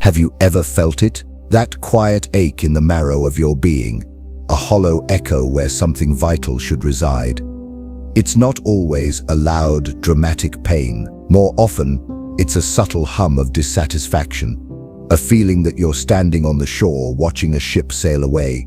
Have you ever felt it? That quiet ache in the marrow of your being, a hollow echo where something vital should reside. It's not always a loud, dramatic pain. More often, it's a subtle hum of dissatisfaction, a feeling that you're standing on the shore watching a ship sail away,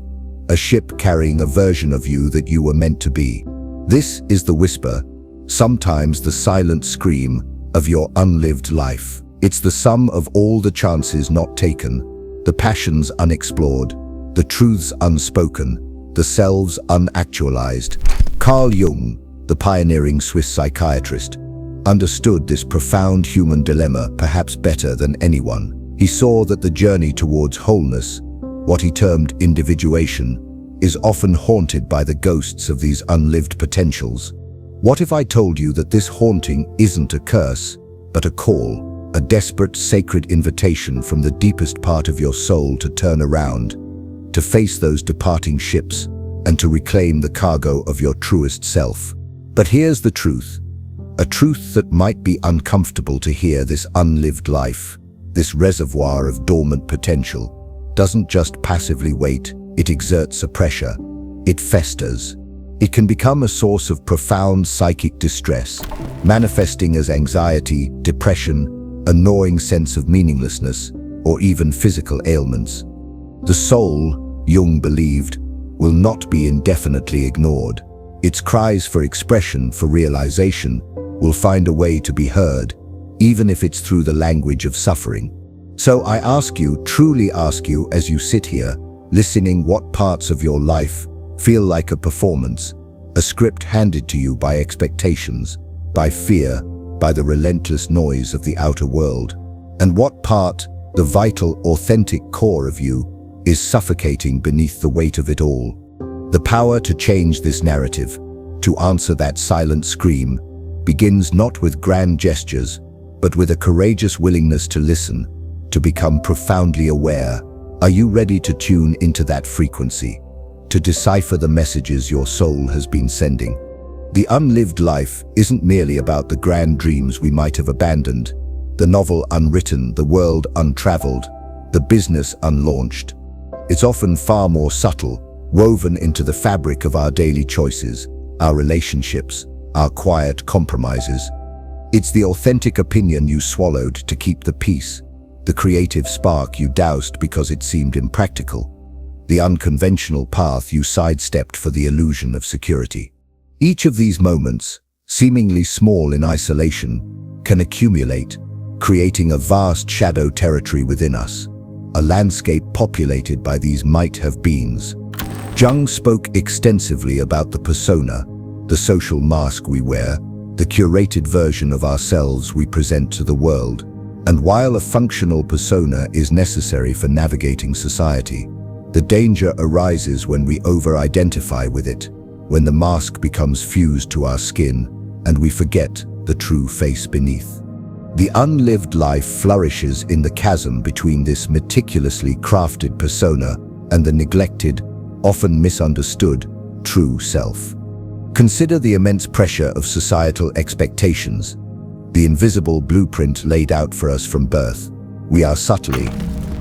a ship carrying a version of you that you were meant to be. This is the whisper, sometimes the silent scream, of your unlived life. It's the sum of all the chances not taken, the passions unexplored, the truths unspoken, the selves unactualized. Carl Jung, the pioneering Swiss psychiatrist, understood this profound human dilemma perhaps better than anyone. He saw that the journey towards wholeness, what he termed individuation, is often haunted by the ghosts of these unlived potentials. What if I told you that this haunting isn't a curse, but a call, a desperate sacred invitation from the deepest part of your soul to turn around, to face those departing ships, and to reclaim the cargo of your truest self? But here's the truth, a truth that might be uncomfortable to hear. This unlived life, this reservoir of dormant potential, doesn't just passively wait, it exerts a pressure, it festers. It can become a source of profound psychic distress, manifesting as anxiety, depression, a gnawing sense of meaninglessness, or even physical ailments. The soul, Jung believed, will not be indefinitely ignored. Its cries for expression, for realization, will find a way to be heard, even if it's through the language of suffering. So I ask you, truly ask you, as you sit here, listening, what parts of your life feel like a performance, a script handed to you by expectations, by fear, by the relentless noise of the outer world? And what part, the vital, authentic core of you, is suffocating beneath the weight of it all? The power to change this narrative, to answer that silent scream, begins not with grand gestures, but with a courageous willingness to listen, to become profoundly aware. Are you ready to tune into that frequency, to decipher the messages your soul has been sending? The unlived life isn't merely about the grand dreams we might have abandoned, the novel unwritten, the world untraveled, the business unlaunched. It's often far more subtle, woven into the fabric of our daily choices, our relationships, our quiet compromises. It's the authentic opinion you swallowed to keep the peace, the creative spark you doused because it seemed impractical, the unconventional path you sidestepped for the illusion of security. Each of these moments, seemingly small in isolation, can accumulate, creating a vast shadow territory within us, a landscape populated by these might-have-beens. Jung spoke extensively about the persona, the social mask we wear, the curated version of ourselves we present to the world. And while a functional persona is necessary for navigating society, the danger arises when we over-identify with it, when the mask becomes fused to our skin and we forget the true face beneath. The unlived life flourishes in the chasm between this meticulously crafted persona and the neglected, often misunderstood, true self. Consider the immense pressure of societal expectations, the invisible blueprint laid out for us from birth. We are subtly,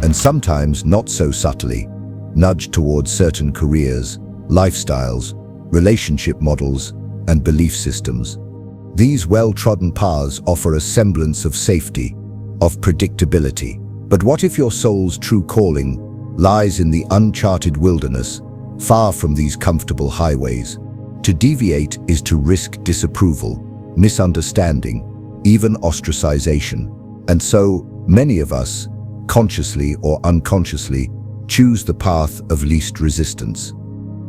and sometimes not so subtly, nudged towards certain careers, lifestyles, relationship models, and belief systems. These well-trodden paths offer a semblance of safety, of predictability. But what if your soul's true calling lies in the uncharted wilderness, far from these comfortable highways? To deviate is to risk disapproval, misunderstanding, even ostracization. And so, many of us, consciously or unconsciously, choose the path of least resistance.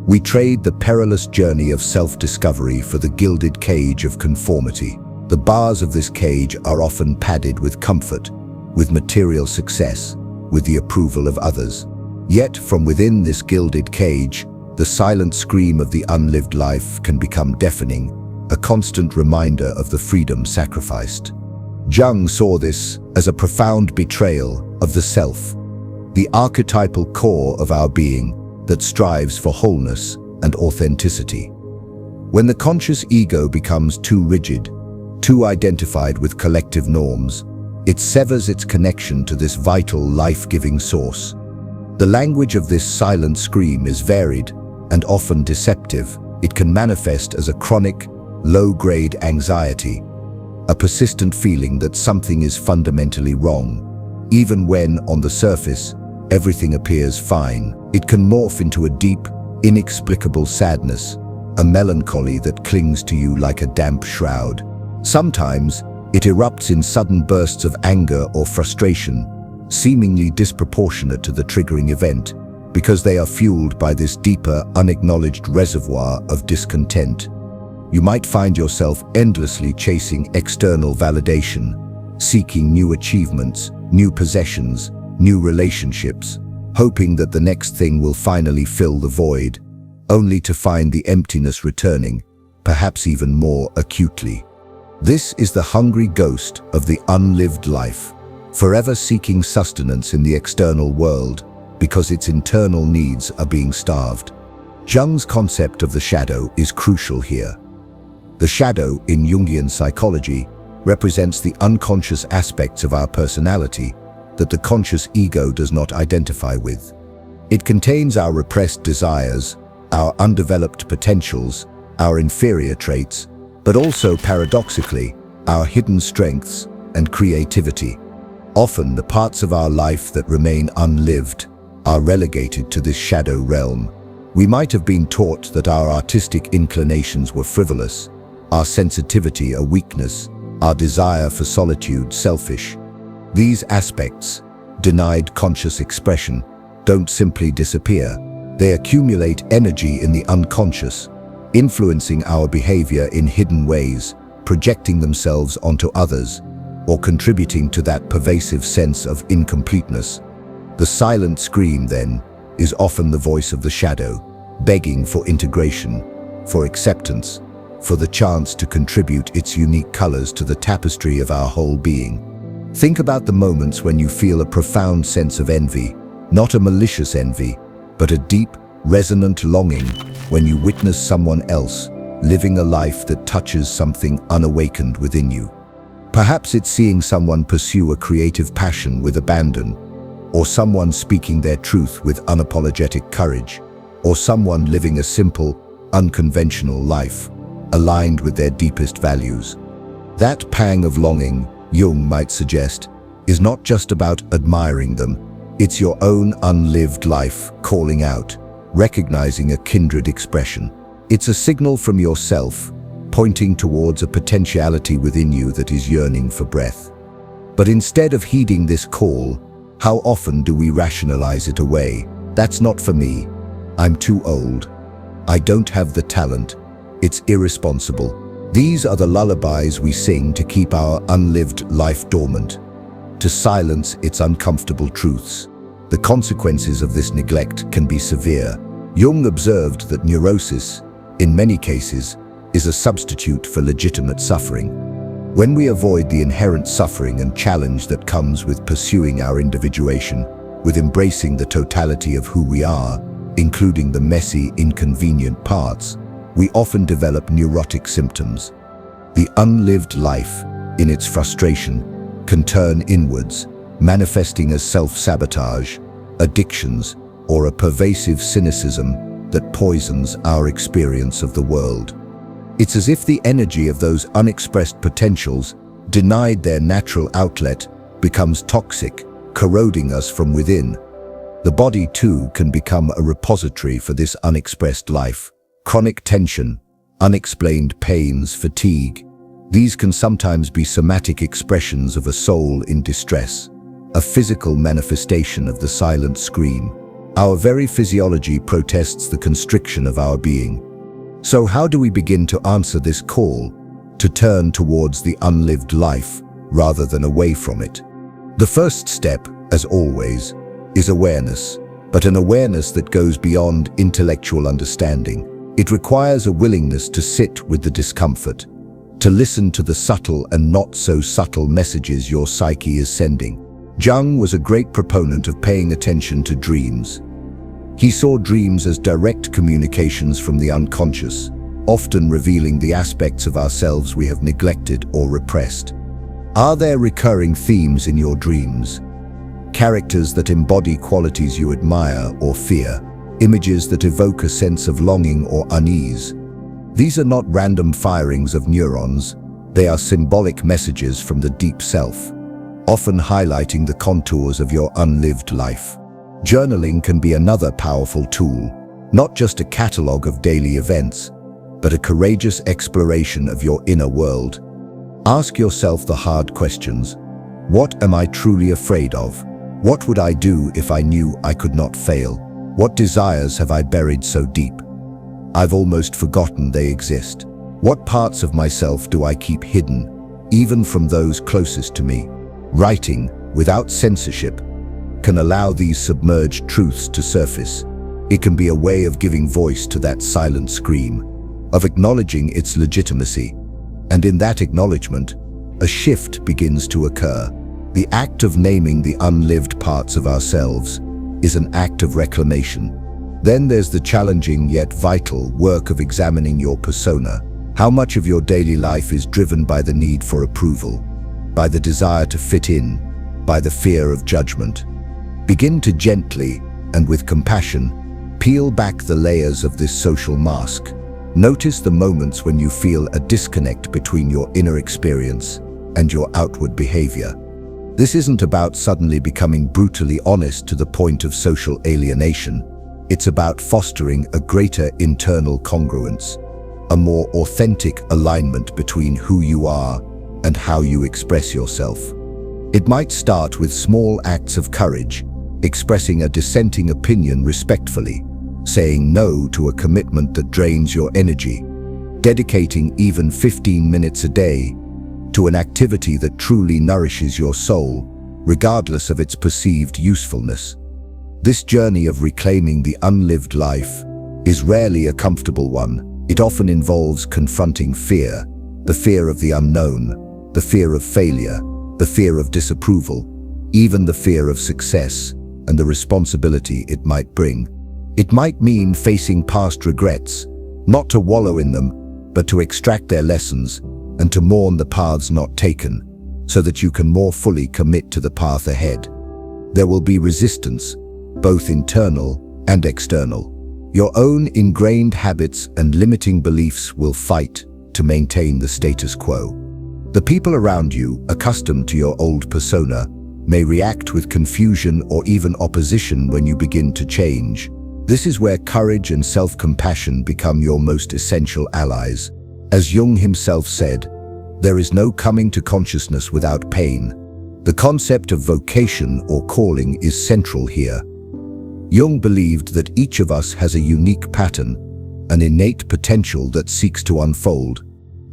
We trade the perilous journey of self-discovery for the gilded cage of conformity. The bars of this cage are often padded with comfort, with material success, with the approval of others. Yet, from within this gilded cage, the silent scream of the unlived life can become deafening, a constant reminder of the freedom sacrificed. Jung saw this as a profound betrayal of the self, the archetypal core of our being that strives for wholeness and authenticity. When the conscious ego becomes too rigid, too identified with collective norms, It severs its connection to this vital, life-giving source. The language of this silent scream is varied and often deceptive. It can manifest as a chronic, low-grade anxiety, a persistent feeling that something is fundamentally wrong. Even when, on the surface, everything appears fine, it can morph into a deep, inexplicable sadness, a melancholy that clings to you like a damp shroud. Sometimes, it erupts in sudden bursts of anger or frustration, seemingly disproportionate to the triggering event, because they are fueled by this deeper, unacknowledged reservoir of discontent. You might find yourself endlessly chasing external validation, seeking new achievements, new possessions, new relationships, hoping that the next thing will finally fill the void, only to find the emptiness returning, perhaps even more acutely. This is the hungry ghost of the unlived life, forever seeking sustenance in the external world because its internal needs are being starved. Jung's concept of the shadow is crucial here. The shadow, in Jungian psychology, represents the unconscious aspects of our personality that the conscious ego does not identify with. It contains our repressed desires, our undeveloped potentials, our inferior traits, but also, paradoxically, our hidden strengths and creativity. Often, the parts of our life that remain unlived are relegated to this shadow realm. We might have been taught that our artistic inclinations were frivolous, our sensitivity a weakness, our desire for solitude selfish. These aspects, denied conscious expression, don't simply disappear. They accumulate energy in the unconscious, influencing our behavior in hidden ways, projecting themselves onto others, or contributing to that pervasive sense of incompleteness. The silent scream, then, is often the voice of the shadow, begging for integration, for acceptance, for the chance to contribute its unique colors to the tapestry of our whole being. Think about the moments when you feel a profound sense of envy, not a malicious envy, but a deep, resonant longing when you witness someone else living a life that touches something unawakened within you. Perhaps it's seeing someone pursue a creative passion with abandon, or someone speaking their truth with unapologetic courage, or someone living a simple, unconventional life, aligned with their deepest values. That pang of longing, Jung might suggest, is not just about admiring them. It's your own unlived life calling out, recognizing a kindred expression. It's a signal from yourself, pointing towards a potentiality within you that is yearning for breath. But instead of heeding this call, how often do we rationalize it away? That's not for me. I'm too old. I don't have the talent. It's irresponsible. These are the lullabies we sing to keep our unlived life dormant, to silence its uncomfortable truths. The consequences of this neglect can be severe. Jung observed that neurosis, in many cases, is a substitute for legitimate suffering. When we avoid the inherent suffering and challenge that comes with pursuing our individuation, with embracing the totality of who we are, including the messy, inconvenient parts, we often develop neurotic symptoms. The unlived life, in its frustration, can turn inwards, manifesting as self-sabotage, addictions, or a pervasive cynicism that poisons our experience of the world. It's as if the energy of those unexpressed potentials, denied their natural outlet, becomes toxic, corroding us from within. The body, too, can become a repository for this unexpressed life. Chronic tension, unexplained pains, fatigue. These can sometimes be somatic expressions of a soul in distress, a physical manifestation of the silent scream. Our very physiology protests the constriction of our being. So how do we begin to answer this call, to turn towards the unlived life rather than away from it? The first step, as always, is awareness, but an awareness that goes beyond intellectual understanding. It requires a willingness to sit with the discomfort, to listen to the subtle and not so subtle messages your psyche is sending. Jung was a great proponent of paying attention to dreams. He saw dreams as direct communications from the unconscious, often revealing the aspects of ourselves we have neglected or repressed. Are there recurring themes in your dreams? Characters that embody qualities you admire or fear, images that evoke a sense of longing or unease. These are not random firings of neurons, they are symbolic messages from the deep self, often highlighting the contours of your unlived life. Journaling can be another powerful tool, not just a catalogue of daily events, but a courageous exploration of your inner world. Ask yourself the hard questions. What am I truly afraid of? What would I do if I knew I could not fail? What desires have I buried so deep I've almost forgotten they exist? What parts of myself do I keep hidden, even from those closest to me? Writing, without censorship, can allow these submerged truths to surface. It can be a way of giving voice to that silent scream, of acknowledging its legitimacy. And in that acknowledgement, a shift begins to occur. The act of naming the unlived parts of ourselves is an act of reclamation. Then there's the challenging yet vital work of examining your persona. How much of your daily life is driven by the need for approval, by the desire to fit in, by the fear of judgment? Begin to gently, and with compassion, peel back the layers of this social mask. Notice the moments when you feel a disconnect between your inner experience and your outward behavior. This isn't about suddenly becoming brutally honest to the point of social alienation. It's about fostering a greater internal congruence, a more authentic alignment between who you are and how you express yourself. It might start with small acts of courage, expressing a dissenting opinion respectfully, saying no to a commitment that drains your energy, dedicating even 15 minutes a day to an activity that truly nourishes your soul, regardless of its perceived usefulness. This journey of reclaiming the unlived life is rarely a comfortable one. It often involves confronting fear, the fear of the unknown, the fear of failure, the fear of disapproval, even the fear of success, and the responsibility it might bring. It might mean facing past regrets, not to wallow in them, but to extract their lessons and to mourn the paths not taken, so that you can more fully commit to the path ahead. There will be resistance, both internal and external. Your own ingrained habits and limiting beliefs will fight to maintain the status quo. The people around you, accustomed to your old persona, may react with confusion or even opposition when you begin to change. This is where courage and self-compassion become your most essential allies. As Jung himself said, there is no coming to consciousness without pain. The concept of vocation or calling is central here. Jung believed that each of us has a unique pattern, an innate potential that seeks to unfold.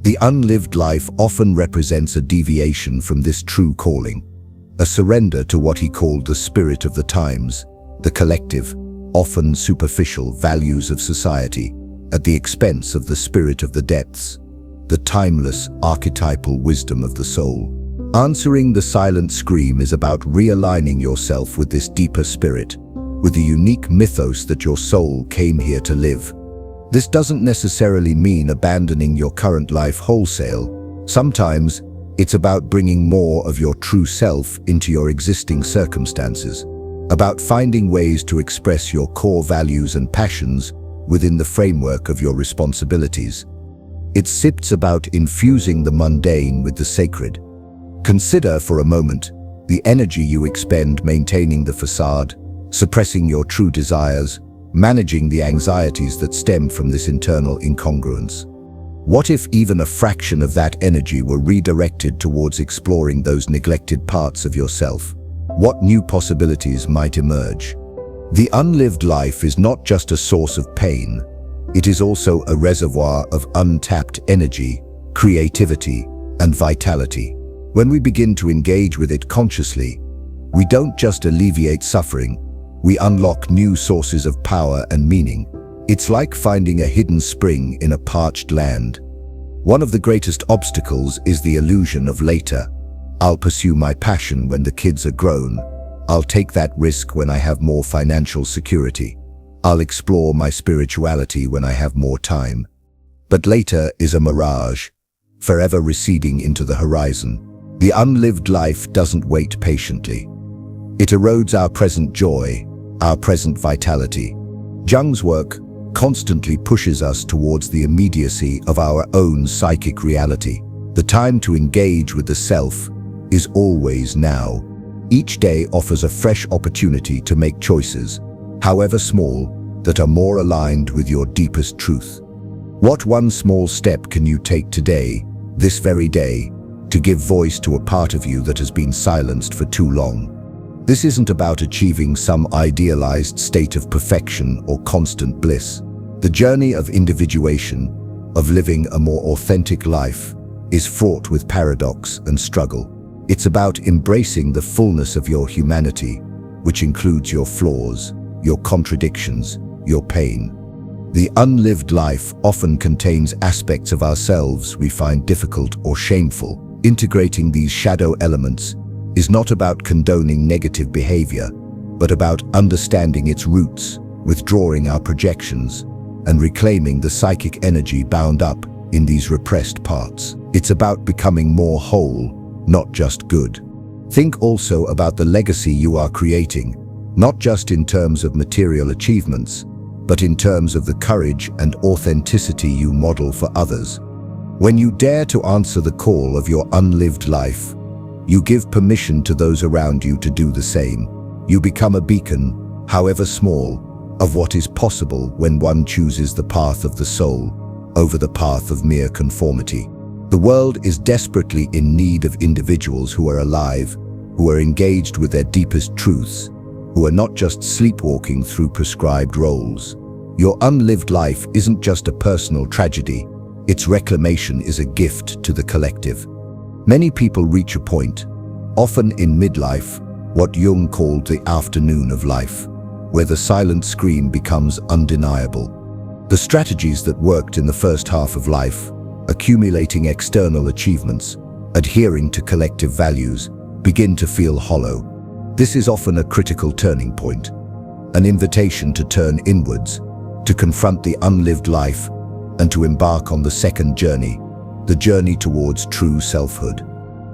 The unlived life often represents a deviation from this true calling, a surrender to what he called the spirit of the times, the collective, often superficial values of society, at the expense of the spirit of the depths, the timeless archetypal wisdom of the soul. Answering the silent scream is about realigning yourself with this deeper spirit, with the unique mythos that your soul came here to live. This doesn't necessarily mean abandoning your current life wholesale. Sometimes it's about bringing more of your true self into your existing circumstances, about finding ways to express your core values and passions within the framework of your responsibilities. It's about infusing the mundane with the sacred. Consider for a moment the energy you expend maintaining the facade, suppressing your true desires, managing the anxieties that stem from this internal incongruence. What if even a fraction of that energy were redirected towards exploring those neglected parts of yourself? What new possibilities might emerge? The unlived life is not just a source of pain, it is also a reservoir of untapped energy, creativity, and vitality. When we begin to engage with it consciously, we don't just alleviate suffering, we unlock new sources of power and meaning. It's like finding a hidden spring in a parched land. One of the greatest obstacles is the illusion of later. I'll pursue my passion when the kids are grown. I'll take that risk when I have more financial security. I'll explore my spirituality when I have more time. But later is a mirage, forever receding into the horizon. The unlived life doesn't wait patiently. It erodes our present joy, our present vitality. Jung's work constantly pushes us towards the immediacy of our own psychic reality. The time to engage with the self is always now. Each day offers a fresh opportunity to make choices, however small, that are more aligned with your deepest truth. What one small step can you take today, this very day, to give voice to a part of you that has been silenced for too long? This isn't about achieving some idealized state of perfection or constant bliss. The journey of individuation, of living a more authentic life, is fraught with paradox and struggle. It's about embracing the fullness of your humanity, which includes your flaws, your contradictions, your pain. The unlived life often contains aspects of ourselves we find difficult or shameful. Integrating these shadow elements is not about condoning negative behavior, but about understanding its roots, withdrawing our projections, and reclaiming the psychic energy bound up in these repressed parts. It's about becoming more whole, not just good. Think also about the legacy you are creating, not just in terms of material achievements, but in terms of the courage and authenticity you model for others. When you dare to answer the call of your unlived life, you give permission to those around you to do the same. You become a beacon, however small, of what is possible when one chooses the path of the soul over the path of mere conformity. The world is desperately in need of individuals who are alive, who are engaged with their deepest truths, who are not just sleepwalking through prescribed roles. Your unlived life isn't just a personal tragedy, its reclamation is a gift to the collective. Many people reach a point, often in midlife, what Jung called the afternoon of life, where the silent scream becomes undeniable. The strategies that worked in the first half of life, accumulating external achievements, adhering to collective values, begin to feel hollow. This is often a critical turning point, an invitation to turn inwards, to confront the unlived life, and to embark on the second journey, the journey towards true selfhood.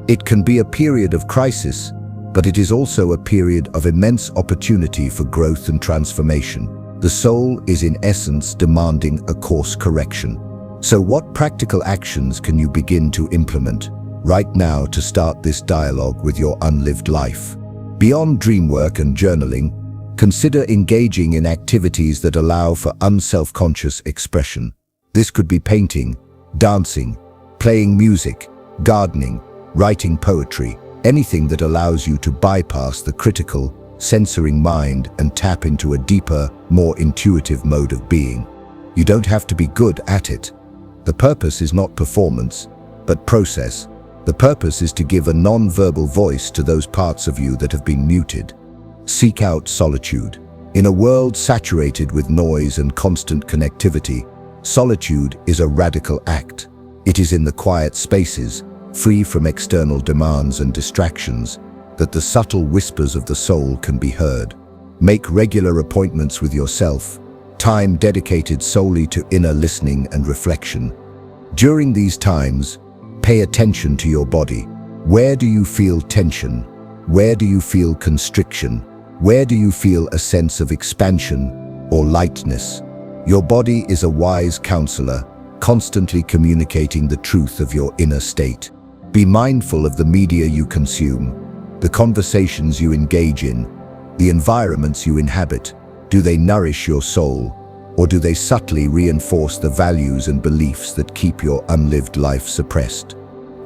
It can be a period of crisis, but it is also a period of immense opportunity for growth and transformation. The soul is in essence demanding a course correction. So what practical actions can you begin to implement right now to start this dialogue with your unlived life? Beyond dream work and journaling, consider engaging in activities that allow for unselfconscious expression. This could be painting, dancing, playing music, gardening, writing poetry, anything that allows you to bypass the critical, censoring mind and tap into a deeper, more intuitive mode of being. You don't have to be good at it. The purpose is not performance, but process. The purpose is to give a non-verbal voice to those parts of you that have been muted. Seek out solitude. In a world saturated with noise and constant connectivity, solitude is a radical act. It is in the quiet spaces, free from external demands and distractions, that the subtle whispers of the soul can be heard. Make regular appointments with yourself, time dedicated solely to inner listening and reflection. During these times, pay attention to your body. Where do you feel tension? Where do you feel constriction? Where do you feel a sense of expansion or lightness? Your body is a wise counselor, constantly communicating the truth of your inner state. Be mindful of the media you consume, the conversations you engage in, the environments you inhabit. Do they nourish your soul, or do they subtly reinforce the values and beliefs that keep your unlived life suppressed?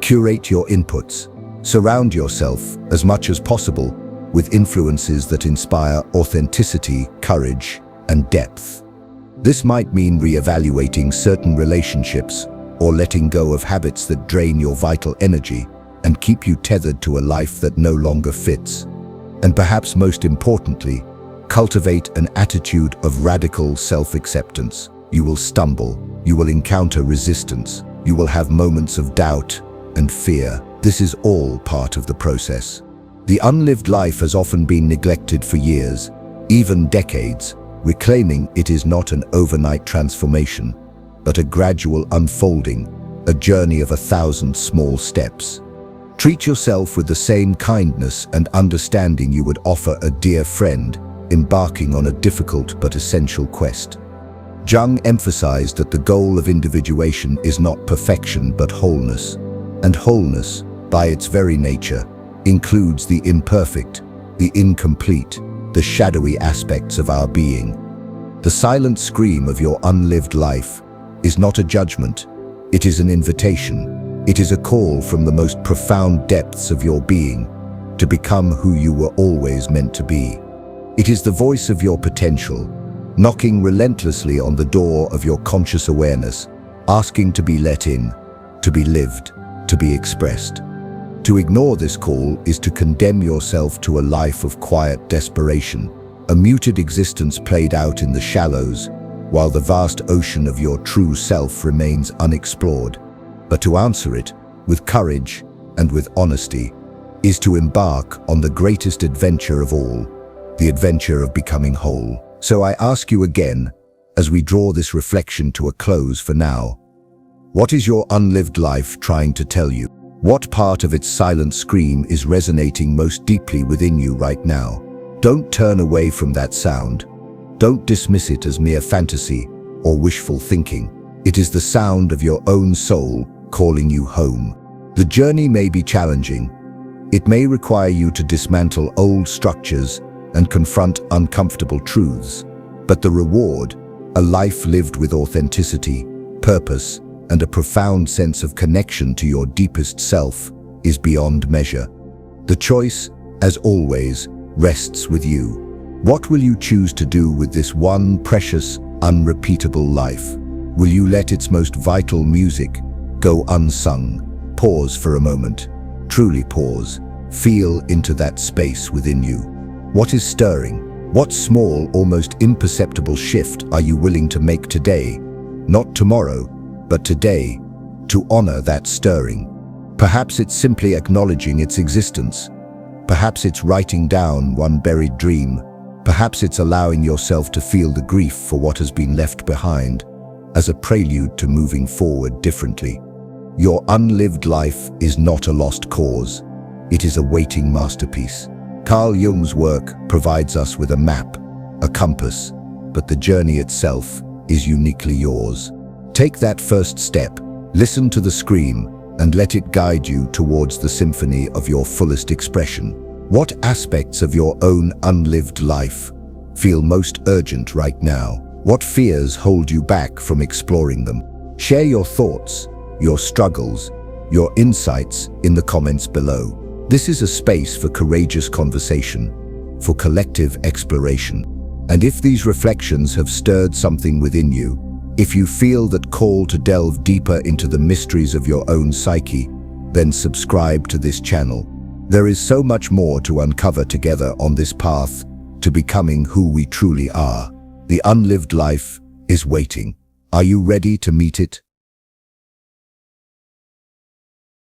Curate your inputs. Surround yourself, as much as possible, with influences that inspire authenticity, courage, and depth. This might mean re-evaluating certain relationships or letting go of habits that drain your vital energy and keep you tethered to a life that no longer fits. And perhaps most importantly, cultivate an attitude of radical self-acceptance. You will stumble, you will encounter resistance, you will have moments of doubt and fear. This is all part of the process. The unlived life has often been neglected for years, even decades. Reclaiming it is not an overnight transformation, but a gradual unfolding, a journey of 1,000 small steps. Treat yourself with the same kindness and understanding you would offer a dear friend embarking on a difficult but essential quest. Jung emphasized that the goal of individuation is not perfection but wholeness, and wholeness, by its very nature, includes the imperfect, the incomplete, the shadowy aspects of our being. The silent scream of your unlived life is not a judgment, it is an invitation. It is a call from the most profound depths of your being to become who you were always meant to be. It is the voice of your potential, knocking relentlessly on the door of your conscious awareness, asking to be let in, to be lived, to be expressed. To ignore this call is to condemn yourself to a life of quiet desperation, a muted existence played out in the shallows, while the vast ocean of your true self remains unexplored. But to answer it, with courage and with honesty, is to embark on the greatest adventure of all, the adventure of becoming whole. So I ask you again, as we draw this reflection to a close for now, what is your unlived life trying to tell you? What part of its silent scream is resonating most deeply within you right now? Don't turn away from that sound. Don't dismiss it as mere fantasy or wishful thinking. It is the sound of your own soul calling you home. The journey may be challenging. It may require you to dismantle old structures and confront uncomfortable truths. But the reward, a life lived with authenticity, purpose, and a profound sense of connection to your deepest self, is beyond measure. The choice, as always, rests with you. What will you choose to do with this one precious, unrepeatable life? Will you let its most vital music go unsung? Pause for a moment. Truly pause. Feel into that space within you. What is stirring? What small, almost imperceptible shift are you willing to make today? Not tomorrow, but today, to honor that stirring. Perhaps it's simply acknowledging its existence. Perhaps it's writing down one buried dream. Perhaps it's allowing yourself to feel the grief for what has been left behind, as a prelude to moving forward differently. Your unlived life is not a lost cause. It is a waiting masterpiece. Carl Jung's work provides us with a map, a compass, but the journey itself is uniquely yours. Take that first step, listen to the scream, and let it guide you towards the symphony of your fullest expression. What aspects of your own unlived life feel most urgent right now? What fears hold you back from exploring them? Share your thoughts, your struggles, your insights in the comments below. This is a space for courageous conversation, for collective exploration. And if these reflections have stirred something within you, if you feel that call to delve deeper into the mysteries of your own psyche, then subscribe to this channel. There is so much more to uncover together on this path to becoming who we truly are. The unlived life is waiting. Are you ready to meet it?